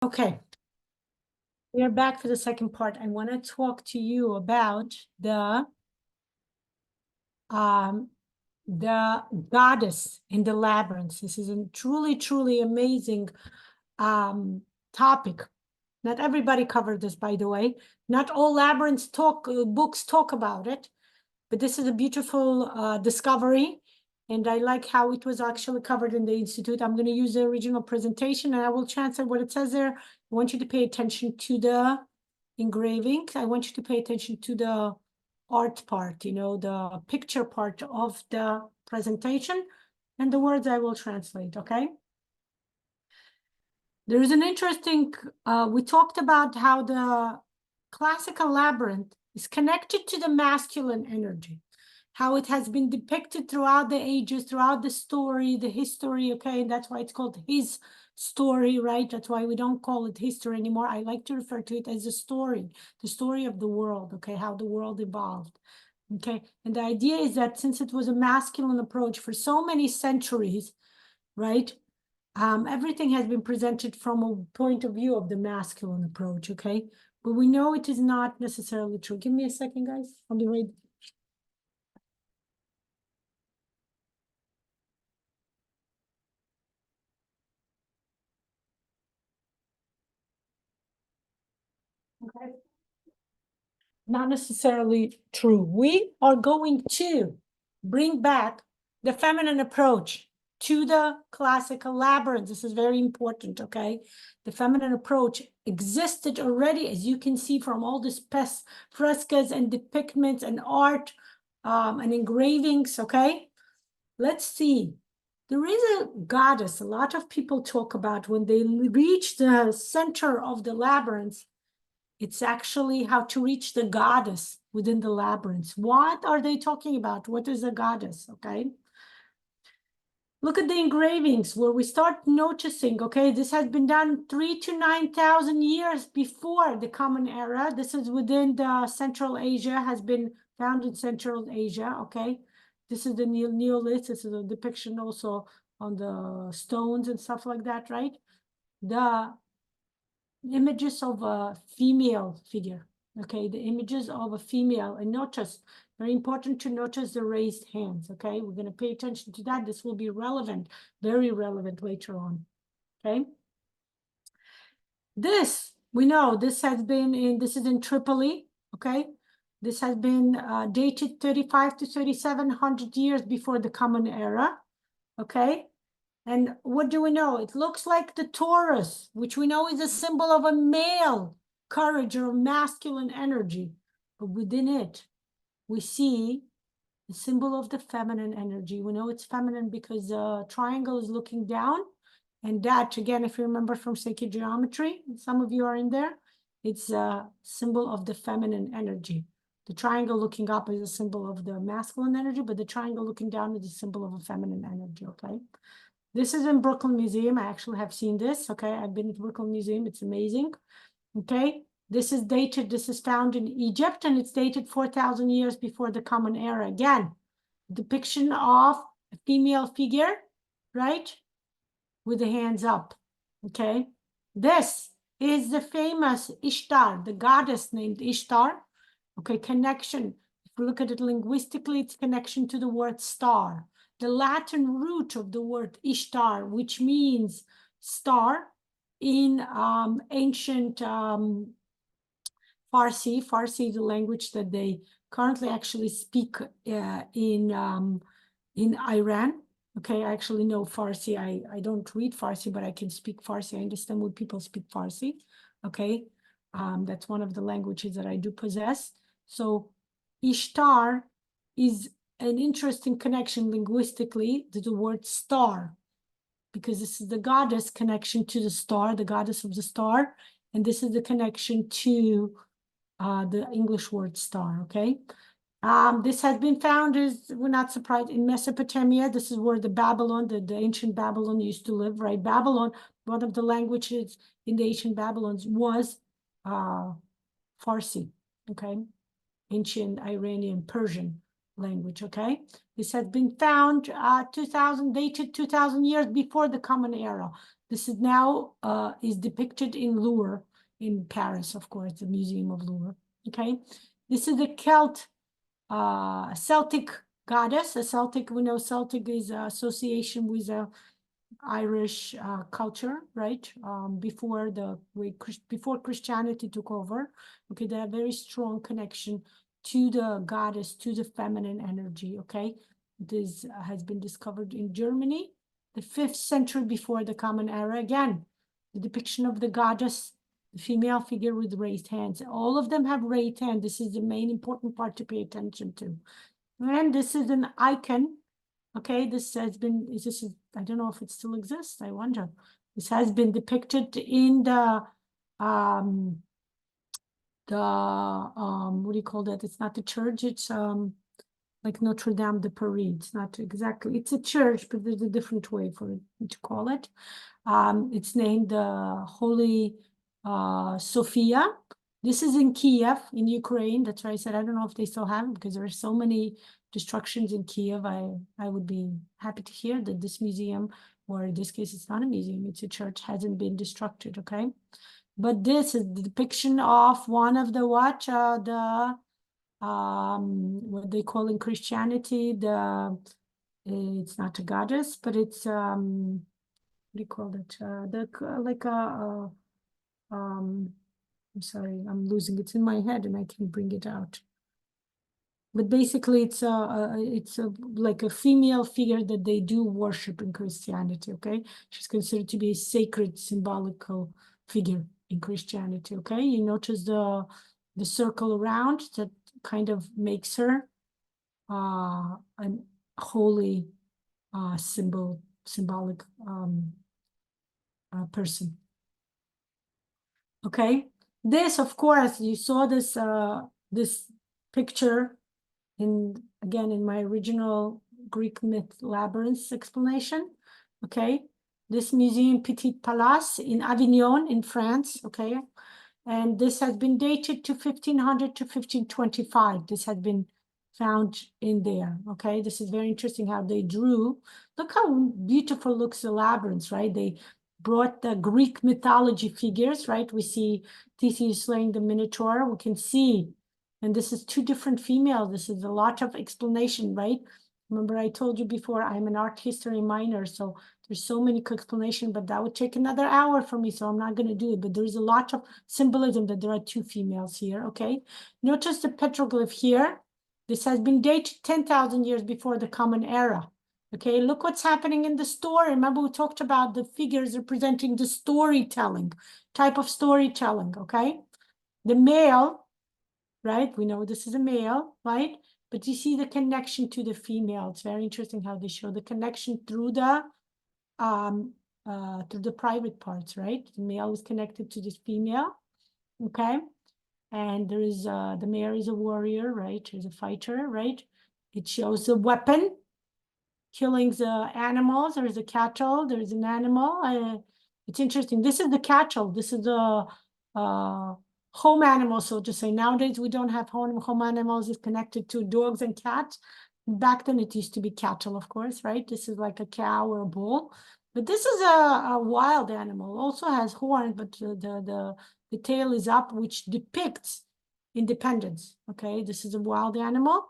Okay, we are back for the second part. I want to talk to you about the goddess in the labyrinth. This is a truly amazing topic. Not everybody covered this, by the way. Not all labyrinth books talk about it, but this is a beautiful discovery. And I like how it was actually covered in the Institute. I'm going to use the original presentation and I will translate what it says there. I want you to pay attention to the engraving. I want you to pay attention to the art part, you know, the picture part of the presentation, and the words I will translate, okay? There is an interesting, we talked about how the classical labyrinth is connected to the masculine energy, how it has been depicted throughout the ages, throughout the story, the history, okay? And that's why it's called his story, right? That's why we don't call it history anymore. I like to refer to it as a story, the story of the world, okay? How the world evolved, okay? And the idea is that since it was a masculine approach for so many centuries, right? Everything has been presented from a point of view of the masculine approach, okay? But we know it is not necessarily true. Give me a second, guys. I'll be right. Okay. Not necessarily true. We are going to bring back the feminine approach to the classical labyrinth. This is very important, okay? The feminine approach existed already, as you can see from all these frescoes and depictments and art and engravings, okay? Let's see. There is a goddess a lot of people talk about when they reach the center of the labyrinth. It's actually how to reach the goddess within the labyrinth. What are they talking about? What is a goddess, okay? Look at the engravings where we start noticing, okay, this has been done 3,000 to 9,000 years before the Common Era. This is within the Central Asia, has been found in Central Asia, okay? This is the Neolith. This is a depiction also on the stones and stuff like that, right? The images of a female figure, okay? The images of a female, and notice, very important to notice the raised hands, okay? We're going to pay attention to that. This will be relevant, very relevant later on, okay? This, we know, this has been in, this is in Tripoli, okay? This has been dated 35 to 3,700 years before the Common Era, okay? And what do we know? It looks like the Taurus, which we know is a symbol of a male courage or masculine energy. But within it, we see the symbol of the feminine energy. We know it's feminine because the triangle is looking down. And that, again, if you remember from sacred geometry, some of you are in there, it's a symbol of the feminine energy. The triangle looking up is a symbol of the masculine energy, but the triangle looking down is a symbol of a feminine energy, okay? This is in Brooklyn Museum. I actually have seen this, okay? I've been at Brooklyn Museum. It's amazing, okay? This is dated, this is found in Egypt, and it's dated 4,000 years before the Common Era. Again, depiction of a female figure, right? With the hands up, okay? This is the famous Ishtar, the goddess named Ishtar, okay? Connection, if you look at it linguistically, it's connection to the word star. The Latin root of the word Ishtar, which means star, in ancient Farsi, the language that they currently actually speak in Iran. Okay, I actually know Farsi. I don't read Farsi, but I can speak Farsi. I understand when people speak Farsi. Okay, that's one of the languages that I do possess. So Ishtar is an interesting connection linguistically to the word star, because this is the goddess connection to the star, the goddess of the star, and this is the connection to the English word star, okay? This has been found, as we're not surprised, in Mesopotamia. This is where the Babylon, the ancient Babylon used to live, right? Babylon, one of the languages in the ancient Babylons was Farsi, okay? Ancient Iranian Persian language, okay? This has been found dated 2,000 years before the Common Era. This is now is depicted in Louvre in Paris, of course, the Museum of Louvre. Okay, this is the Celtic goddess. A Celtic, we know Celtic is association with Irish culture, right? Before Christianity took over, okay, they have very strong connection to the goddess, to the feminine energy. Okay, this has been discovered in Germany, the 5th century before the Common Era. Again, the depiction of the goddess, the female figure with raised hands. All of them have raised hands. This is the main important part to pay attention to. And this is an icon. Okay, this has been, I don't know if it still exists, I wonder. This has been depicted in the what do you call that? It's not the church, it's like Notre Dame de Paris. It's not exactly, it's a church, but there's a different way for it to call it. It's named Holy Sophia. This is in Kiev, in Ukraine. That's why I said I don't know if they still have it, because there are so many destructions in Kiev. I would be happy to hear that this museum, or in this case, it's not a museum, it's a church, hasn't been destructed, okay? But this is the depiction of one of the what they call in Christianity, it's not a goddess, but it's what do you call it? I'm sorry, I'm losing it. It's in my head and I can't bring it out. But basically, it's like a female figure that they do worship in Christianity. Okay, she's considered to be a sacred, symbolical figure in Christianity. Okay, you notice the circle around that kind of makes her a holy symbolic person. Okay, this, of course, you saw this this picture again in my original Greek myth Labyrinth explanation. Okay, this museum Petit Palace in Avignon in France. Okay, and this has been dated to 1500 to 1525. This has been found in there. Okay, this is very interesting how they drew. Look how beautiful looks the labyrinth, right? They brought the Greek mythology figures, right? We see Theseus slaying the Minotaur. We can see, and this is 2 different females. This is a lot of explanation, right? Remember, I told you before, I'm an art history minor, so there's so many explanations, but that would take another hour for me, so I'm not going to do it. But there's a lot of symbolism that there are 2 females here, okay? Notice the petroglyph here. This has been dated 10,000 years before the Common Era. Okay, look what's happening in the story. Remember, we talked about the figures representing the storytelling, type of storytelling, okay? The male, right? We know this is a male, right? But you see the connection to the female. It's very interesting how they show the connection through the private parts, right? The male is connected to this female, okay? And there is the male is a warrior, right? There's a fighter, right? It shows the weapon, killing the animals. There's a cattle, there's an animal. It's interesting. This is the cattle. This is the home animal, so to say. Nowadays, we don't have home animals. It's connected to dogs and cats. Back then, it used to be cattle, of course, right? This is like a cow or a bull. But this is a wild animal. Also has horns, but the tail is up, which depicts independence. Okay, this is a wild animal.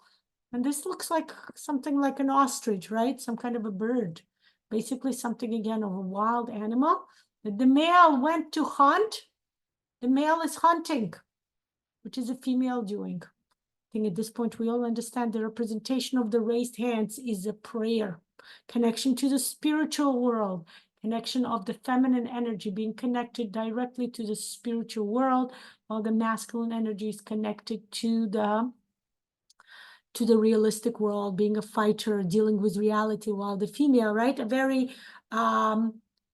And this looks like something like an ostrich, right? Some kind of a bird. Basically something, again, of a wild animal. The male went to hunt. The male is hunting, which is a female doing. I think at this point, we all understand the representation of the raised hands is a prayer. Connection to the spiritual world. Connection of the feminine energy being connected directly to the spiritual world, while the masculine energy is connected to the realistic world, being a fighter, dealing with reality, while the female, right, a very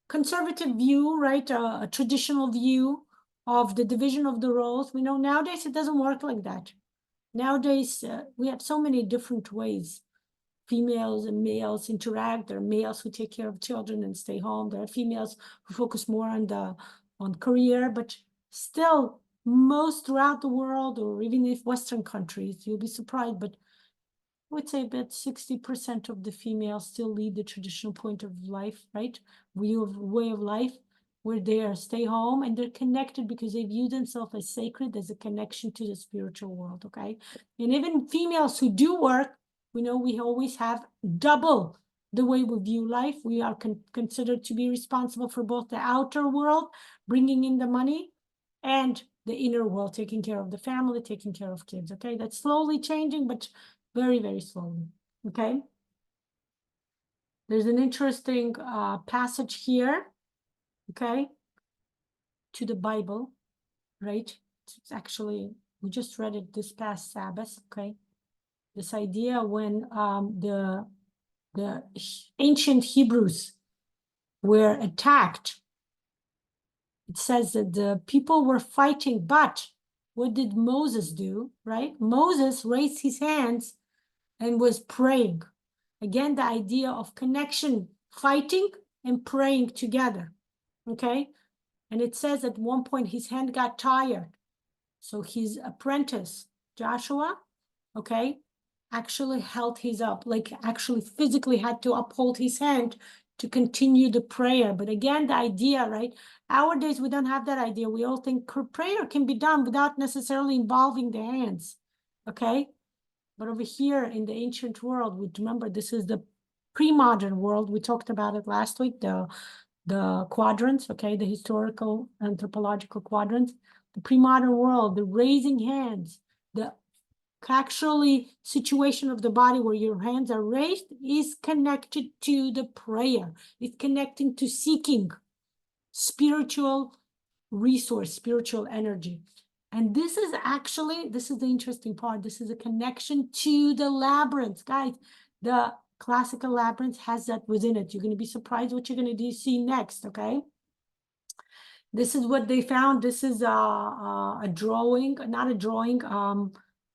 conservative view, right, a traditional view of the division of the roles. We know nowadays it doesn't work like that. Nowadays, we have so many different ways females and males interact. There are males who take care of children and stay home. There are females who focus more on career, but still, most throughout the world, or even if Western countries, you'll be surprised, but would say about 60% of the females still lead the traditional point of life, right? Way of life, where they are stay home and they're connected because they view themselves as sacred, as a connection to the spiritual world, okay? And even females who do work, we know we always have double the way we view life. We are considered to be responsible for both the outer world, bringing in the money, and the inner world, taking care of the family, taking care of kids, okay? That's slowly changing, but very, very slowly, okay? There's an interesting passage here, okay, to the Bible, right? It's actually, we just read it this past Sabbath, okay? This idea when the ancient Hebrews were attacked, it says that the people were fighting, but what did Moses do, right? Moses raised his hands and was praying. Again, the idea of connection, fighting and praying together, okay? And it says at one point his hand got tired. So his apprentice, Joshua, okay, actually held his up, like actually physically had to uphold his hand to continue the prayer. But again, the idea, right? Nowadays, we don't have that idea. We all think prayer can be done without necessarily involving the hands, okay? But over here in the ancient world, we remember this is the pre-modern world. We talked about it last week, the quadrants, okay, the historical anthropological quadrants, the pre-modern world, the raising hands, the actually situation of the body where your hands are raised is connected to the prayer. It's connecting to seeking spiritual resource, spiritual energy. And this is the interesting part. This is a connection to the labyrinth. Guys, the classical labyrinth has that within it. You're going to be surprised what you're going to see next, okay? This is what they found. This is a drawing, not a drawing,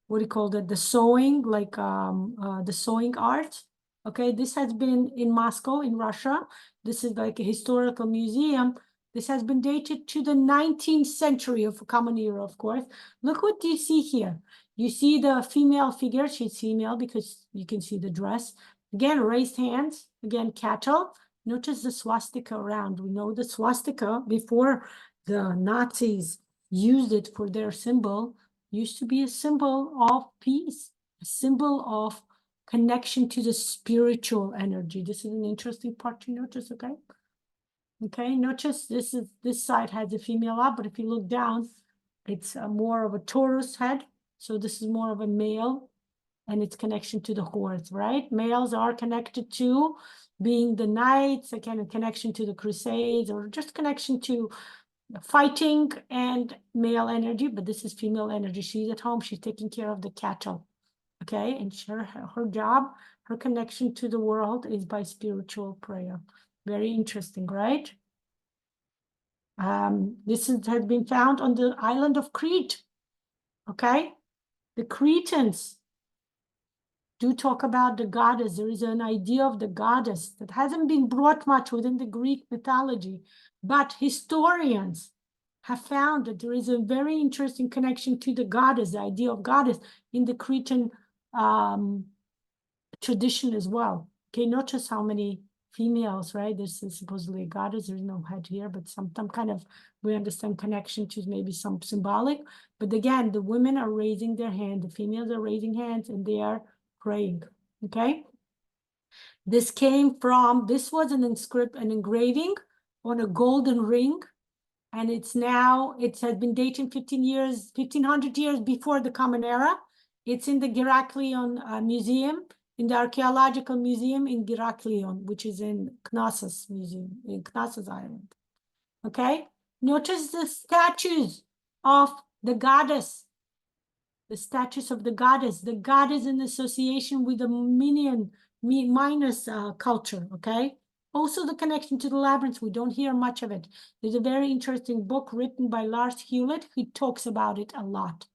what do you call it? The sewing, like the sewing art. Okay, this has been in Moscow, in Russia. This is like a historical museum. This has been dated to the 19th century of Common Era, of course. Look what you see here. You see the female figure. She's female because you can see the dress. Again, raised hands. Again, cattle. Notice the swastika around. We know the swastika, before the Nazis used it for their symbol, used to be a symbol of peace, a symbol of connection to the spiritual energy. This is an interesting part to notice, okay? Okay, notice this side has a female up, but if you look down, it's more of a Taurus head. So this is more of a male, and its connection to the horse, right? Males are connected to being the knights, again, a connection to the crusades, or just connection to fighting and male energy, but this is female energy. She's at home, she's taking care of the cattle, okay? And her job, her connection to the world is by spiritual prayer. Very interesting, right? This has been found on the island of Crete, okay? The Cretans do talk about the goddess. There is an idea of the goddess that hasn't been brought much within the Greek mythology, but historians have found that there is a very interesting connection to the goddess, the idea of goddess in the Cretan tradition as well. Okay, not just how many females, right? This is supposedly a goddess. There's no head here, but some kind of, we understand connection to maybe some symbolic. But again, the women are raising their hand, the females are raising hands, and they are praying, okay? This was an engraving on a golden ring, and it has been dating 1500 years before the Common Era. It's in the Heraklion Museum, in the Archaeological Museum in Heraklion, which is in Knossos Museum, in Knossos Island, okay? Notice the statues of the goddess. The statues of the goddess in association with the minus culture, okay? Also the connection to the labyrinth, we don't hear much of it. There's a very interesting book written by Lars Hewlett who talks about it a lot.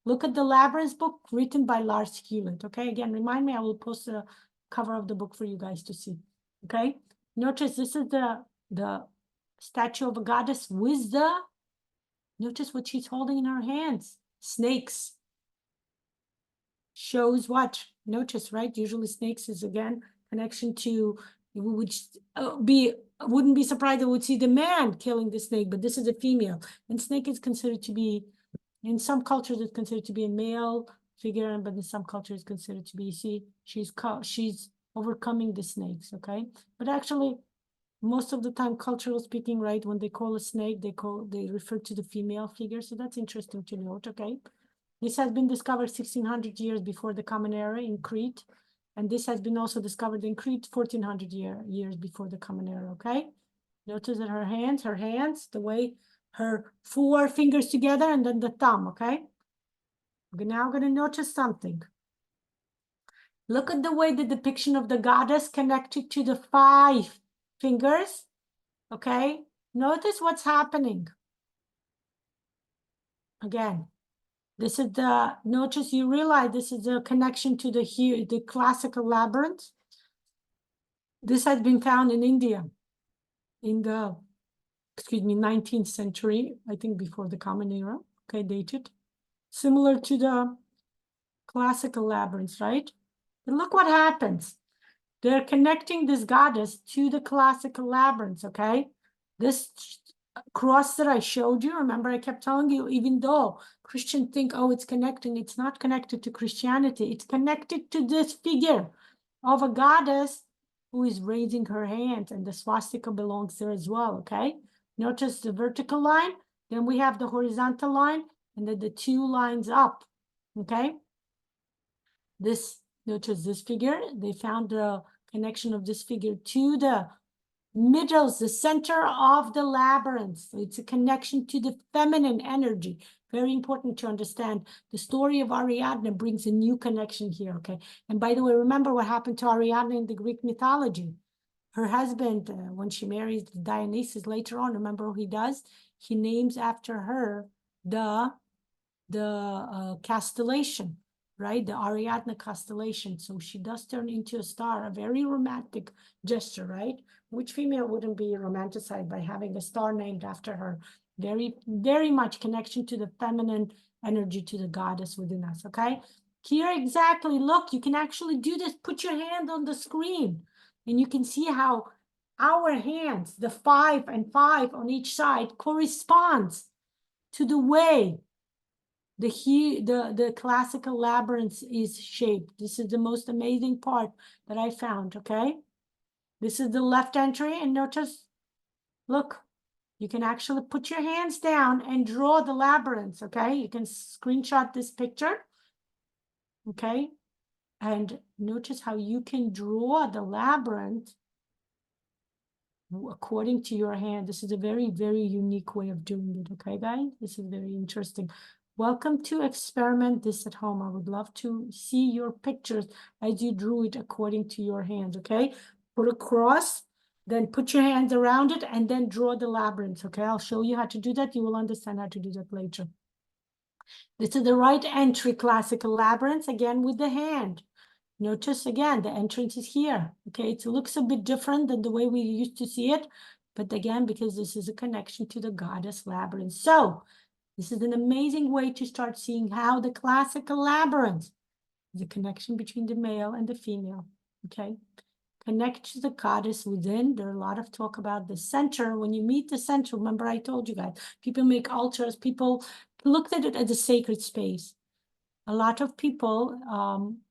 Look at the Labyrinth book written by Lars Hewlett, okay? Again, remind me, I will post a cover of the book for you guys to see, okay? Notice this is the statue of a goddess with notice what she's holding in her hands, snakes. shows what? Notice, right? Usually snakes is again connection to, which wouldn't be surprised that would see the man killing the snake, but this is a female. And snake is considered to be, in some cultures, it's considered to be a male figure, but in some cultures, it's considered to be, see, she's overcoming the snakes, okay? But actually, most of the time, cultural speaking, right, when they call a snake, they refer to the female figure. So that's interesting to note, okay? This has been discovered 1600 years before the Common Era in Crete. And this has been also discovered in Crete 1400 years before the Common Era, okay? Notice that her hands, the way her 4 fingers together and then the thumb, okay? We're now going to notice something. Look at the way the depiction of the goddess connected to the 5 fingers, okay? Notice what's happening. Again, this is notice you realize this is a connection to the classical labyrinth. This has been found in India in the, 19th century, I think before the Common Era, okay, dated. Similar to the classical labyrinths, right? But look what happens. They're connecting this goddess to the classical labyrinths, okay? This cross that I showed you, remember I kept telling you, even though Christians think, oh, it's connecting, it's not connected to Christianity. It's connected to this figure of a goddess who is raising her hand, and the swastika belongs there as well, okay? Notice the vertical line, then we have the horizontal line, and then the 2 lines up, okay? Notice this figure, they found the connection of this figure to the middles, the center of the labyrinth. So it's a connection to the feminine energy. Very important to understand. The story of Ariadne brings a new connection here, okay? And by the way, remember what happened to Ariadne in the Greek mythology. Her husband, when she marries Dionysus later on, remember what he does? He names after her the constellation, right? The Ariadne constellation. So she does turn into a star, a very romantic gesture, right? Which female wouldn't be romanticized by having a star named after her? Very, very much connection to the feminine energy, to the goddess within us, okay? Here exactly, look, you can actually do this. Put your hand on the screen and you can see how our hands, the 5 and 5 on each side, corresponds to the way the classical labyrinth is shaped. This is the most amazing part that I found, okay? This is the left entry, and notice, look, you can actually put your hands down and draw the labyrinth, okay? You can screenshot this picture, okay? And notice how you can draw the labyrinth according to your hand. This is a very, very unique way of doing it, okay, guys? This is very interesting. Welcome to experiment this at home. I would love to see your pictures as you drew it according to your hands, okay? Put a cross, then put your hands around it, and then draw the labyrinth, okay? I'll show you how to do that. You will understand how to do that later. This is the right entry classical labyrinth, again with the hand. Notice again, the entrance is here, okay? It looks a bit different than the way we used to see it, but again, because this is a connection to the goddess labyrinth. So this is an amazing way to start seeing how the classical labyrinth, the connection between the male and the female, okay? Connect to the goddess within. There are a lot of talk about the center. When you meet the center, remember I told you guys, people make altars, people looked at it as a sacred space. A lot of people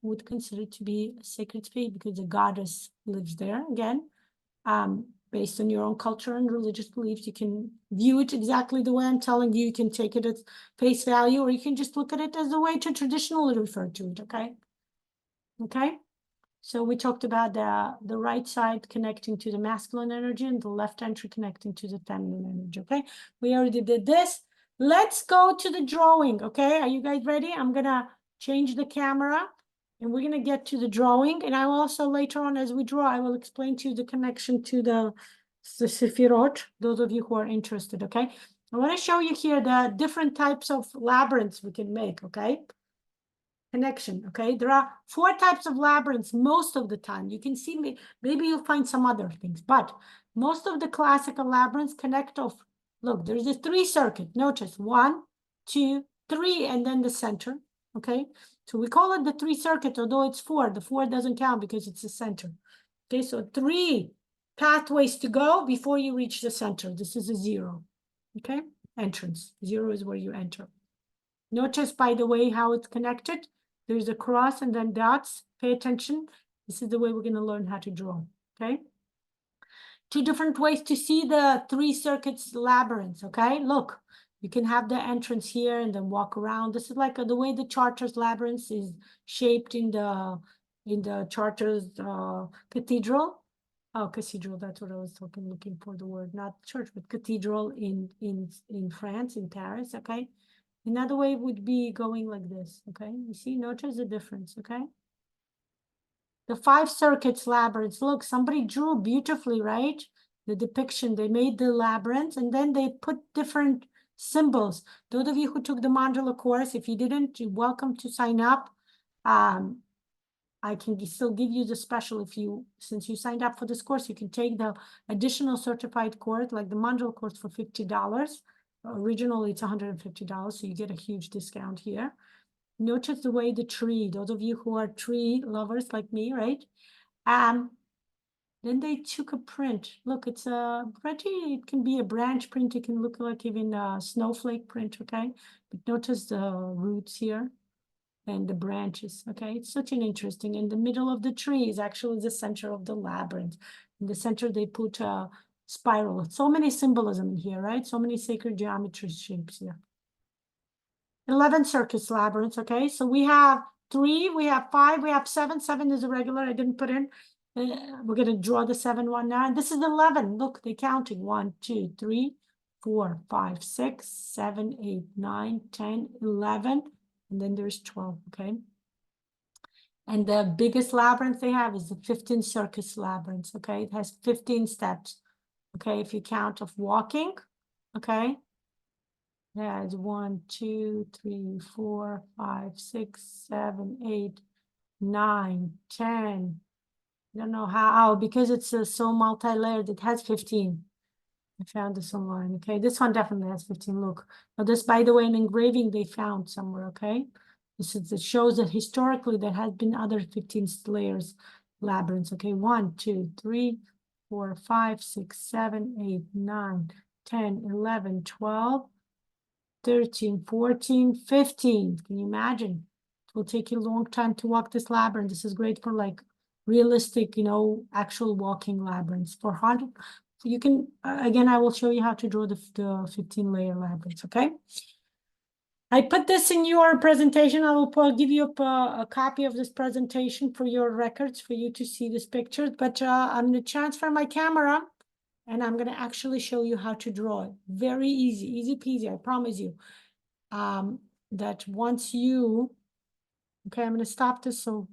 would consider it to be a sacred space because the goddess lives there. Again, based on your own culture and religious beliefs, you can view it exactly the way I'm telling you. You can take it at face value, or you can just look at it as a way to traditionally refer to it, okay? Okay? So we talked about the right side connecting to the masculine energy and the left entry connecting to the feminine energy, okay? We already did this. Let's go to the drawing, okay? Are you guys ready? I'm gonna change the camera and we're gonna get to the drawing. And I will also later on as we draw, I will explain to you the connection to the Sefirot, those of you who are interested, okay? I wanna show you here the different types of labyrinths we can make, okay? Connection, okay? There are 4 types of labyrinths most of the time. You can see, maybe you'll find some other things, but most of the classical labyrinths connect off. Look, there's a 3 circuit. Notice 1, 2, 3, and then the center, okay? So we call it the 3 circuit, although it's 4. The 4 doesn't count because it's the center. Okay, so 3 pathways to go before you reach the center. This is a 0. Okay, entrance. 0 is where you enter. Notice, by the way, how it's connected. There's a cross and then dots. Pay attention. This is the way we're going to learn how to draw. Okay. 2 different ways to see the 3 circuits labyrinth. Okay, look. You can have the entrance here and then walk around. This is like the way the Charters labyrinth is shaped in the Charters cathedral. Oh, cathedral, that's what I was looking for the word, not church, but cathedral in France, in Paris, okay? Another way would be going like this, okay? You see, notice the difference, okay? The 5 circuits labyrinth, look, somebody drew beautifully, right? The depiction, they made the labyrinth and then they put different symbols. Those of you who took the mandala course, if you didn't, you're welcome to sign up. I can still give you the special since you signed up for this course, you can take the additional certified course, like the mandala course for $50. Originally, it's $150, so you get a huge discount here. Notice the way the tree, those of you who are tree lovers like me, right? Then they took a print. Look, it's it can be a branch print. It can look like even a snowflake print, okay? But notice the roots here and the branches, okay? It's such an interesting, in the middle of the tree is actually the center of the labyrinth. In the center, they put a spiral. So many symbolism in here, right? So many sacred geometry shapes here. 11 circuits labyrinth, okay? So we have 3, we have 5, we have 7. 7 is a regular, I didn't put in. We're gonna draw the 7 one now. And this is 11, look, they're counting. 1, 2, 3, 4, 5, 6, 7, 8, 9, 10, 11. And then there's 12, okay? And the biggest labyrinth they have is the 15 circus labyrinth, okay? It has 15 steps, okay? If you count of walking, okay? That's 1, 2, 3, 4, 5, 6, 7, 8, 9, 10. I don't know how, because it's so multi-layered, it has 15. I found this online, okay? This one definitely has 15, look. Now this, by the way, an engraving they found somewhere, okay? It shows that historically there has been other 15 layers labyrinths, okay? 1, 2, 3, 4, 5, 6, 7, 8, 9, 10, 11, 12, 13, 14, 15. Can you imagine? It will take you a long time to walk this labyrinth. This is great for like realistic, actual walking labyrinths. For 100, you can, again, I will show you how to draw the 15-layer labyrinth, okay? I put this in your presentation. I will give you a copy of this presentation for your records, for you to see this picture. But I'm going to transfer my camera, and I'm going to actually show you how to draw it. Very easy, easy peasy, I promise you. That once you, okay, I'm going to stop this so